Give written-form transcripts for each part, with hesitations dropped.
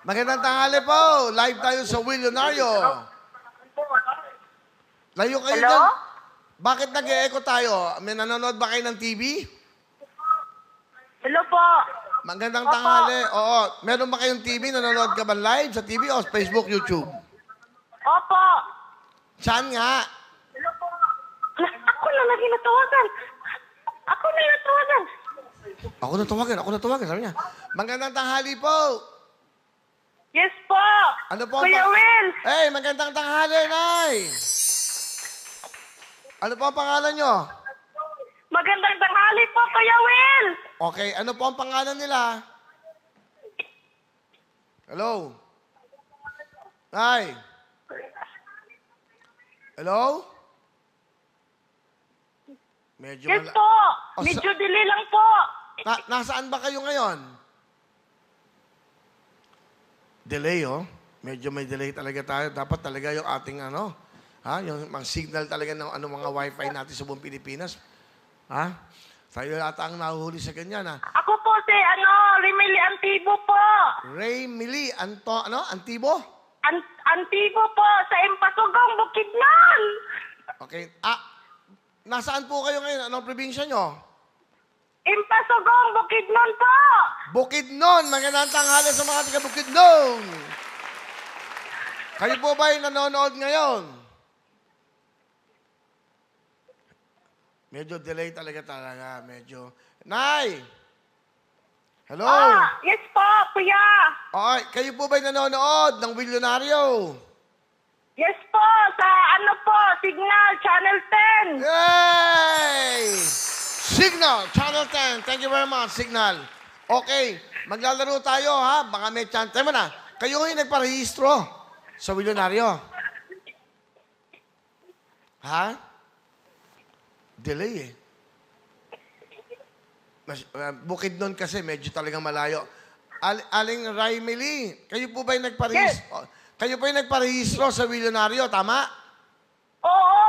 Magandang tanghali po. Live tayo sa Willionario. Layo kayo Hello? dyan. Bakit nag-e-echo tayo? May nanonood ba kayo ng TV? Hello po. Magandang Opo. tanghali. Oo. Meron ba kayong TV? Nanonood ka ba live sa TV o Facebook, YouTube? Opo. Saan nga? Hello po. Ako na lagi natawagan. Ako na natawagan. Ako na tawagan. Sabi niya. Magandang tanghali po. Yes po. Ano po? Kuya Will. Hey, magandang tanghali, Nay. Ano po ang pangalan nyo? Magandang tanghali po, Kuya Will. Okay, ano po ang pangalan nila? Hello? Nay? Hello? Medyo Yes po. O, Medyo dili lang po. nasaan ba kayo ngayon? Delay, oh. Medyo may delay talaga tayo. Dapat talaga yung ating yung mga signal talaga ng mga wifi natin sa buong Pilipinas. Ha? Tayo ata ang nahuhuli sa ganyan, ha? Ako po si, Rimili Antibo po. Ray Mili, Antibo? Antibo po sa Impasugong, Bukidnon. Okay. Nasaan po kayo ngayon? Anong probinsya nyo? Impasugong, Bukidnon po. Bukidnon! Magandang tanghali sa mga taga Bukidnon! Kayo po ba yung nanonood ngayon? Medyo delay talaga. Medyo. Nay! Hello? Yes po, kuya. Okay, kayo po ba yung nanonood ng Willionario? Yes po, sa Signal, Channel 10. Yay! Signal, Channel 10. Thank you very much, Signal. Okay, maglalaro tayo, ha? Baka may chance. Tayo na, kayo yung nagparehistro sa Willionario. Ha? Delay, eh. Bukidnon kasi, medyo talagang malayo. Aling Raimeli, kayo po ba yung nagparehistro? Kayo po yung nagparehistro sa Willionario, tama? Oo,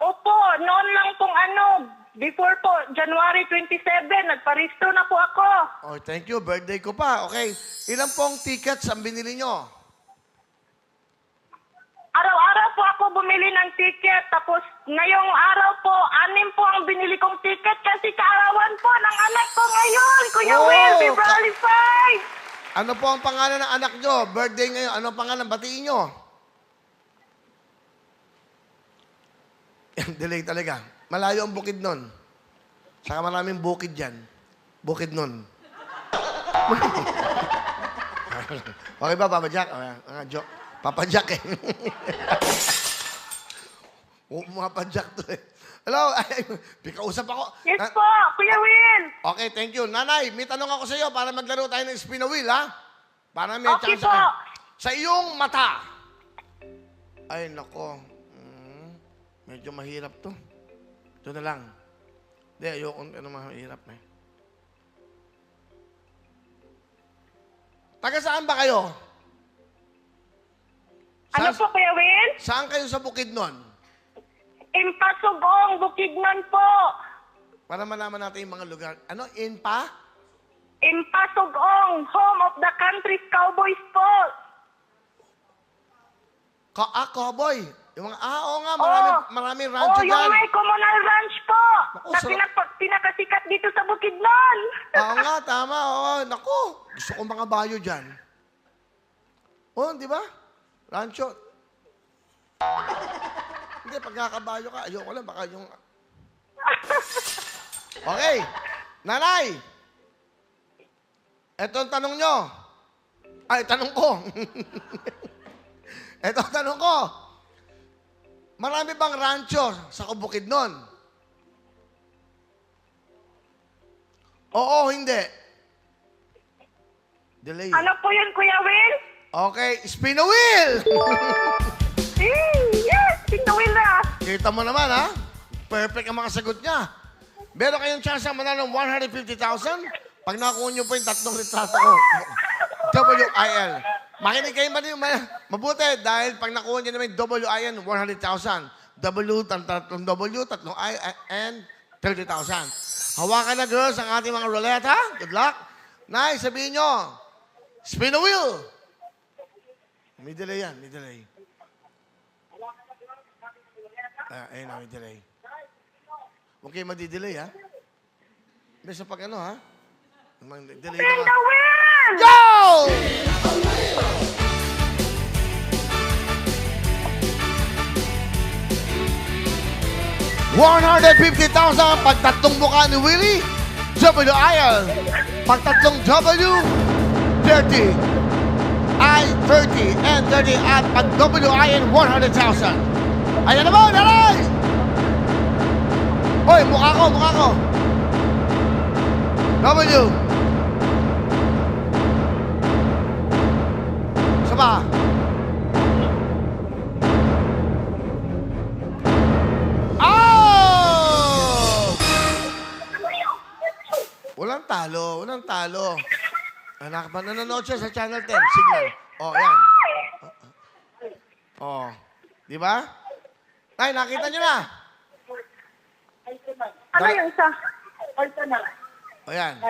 opo. Noon lang pong before po, January 27, nagparisto na po ako. Oh, thank you. Birthday ko pa. Okay. Ilan pong tickets ang binili nyo? Araw-araw po ako bumili ng ticket. Tapos ngayong araw po, 6 po ang binili kong ticket kasi kaarawan po ng anak ko ngayon. Kuya Oh, Will, February 5. Ano po ang pangalan ng anak nyo? Birthday ngayon. Ano ang pangalan? Batiin nyo. Delay talaga. Malayo ang bukid nun. Saka maraming bukid dyan. Bukid nun. Okay ba, Papa Jack? Joke. Papa Jack, eh. Papa Jack to, eh. Hello? Pikausap ako. Yes po, Kuya Will. Okay, thank you. Nanay, may tanong ako sa iyo para maglaro tayo ng spin a wheel, ha? Para may Okay chance po. ka. Sa iyong mata. Ay, nako. Medyo mahirap to. Ito na lang. Hindi, ayoko mahirap, eh. Taga saan ba kayo? Ano po, Kuya Will? Saan kayo sa Bukidnon? Impasugong, Bukidnon po. Para malaman natin yung mga lugar. Ano, Inpa? Impasugong, home of the country's cowboys po. Cowboy. Yung mga, oo nga, maraming Oh, rancho yung dyan. may communal ranch po. Naku, Na sarap. pinakasikat dito sa Bukidnon. Oo nga, tama. Oo, naku. Gusto ko mga bayo dyan. Oo, di ba? Rancho. Hindi, pagkakabayo ka, ayoko lang, baka yung... Okay. Nanay. Ito ang tanong nyo. Ay, tanong ko. Ito ang tanong ko. Marami bang rancho sa Bukidnon? Oo, hindi. Delay. Ano po yun, Kuya Will? Okay, spin a wheel! Yes, Tito Will na. Kita mo naman, ha? Perfect ang mga sagot niya. Meron kayong chance na manalo ng 150,000 pag nakuha niyo po yung 3 retrato ko. WIL. Makinig kayo mabuti dahil pag nakuha niyo naman yung WIN, 100,000. tatlong W, tatlong I, and 30,000. Hawakan na, girls, ang ating mga roulette, ha? Good luck. Nay, sabihin nyo, spin the wheel. May delay yan, may delay. Ayun na, may delay. Huwag kayo madidelay, ha? Basta pag ano, ha? Delay Spin na the wheel! Go! $150,000 pag tatlong mukha ni Willie, WIL. Pag tatlong W, 30. I, 30. And 30 at pag WIN, 100,000. Ayan naman, alay! Hoy, mukha ko, mukha ko. W. Sama. Oh! Walang talo, walang talo. Anak ba, nanonood siya sa Channel 10, Signal. Oh, yan. Oh. Di ba? Ay, nakita niyo na. Ano yung isa? O yan.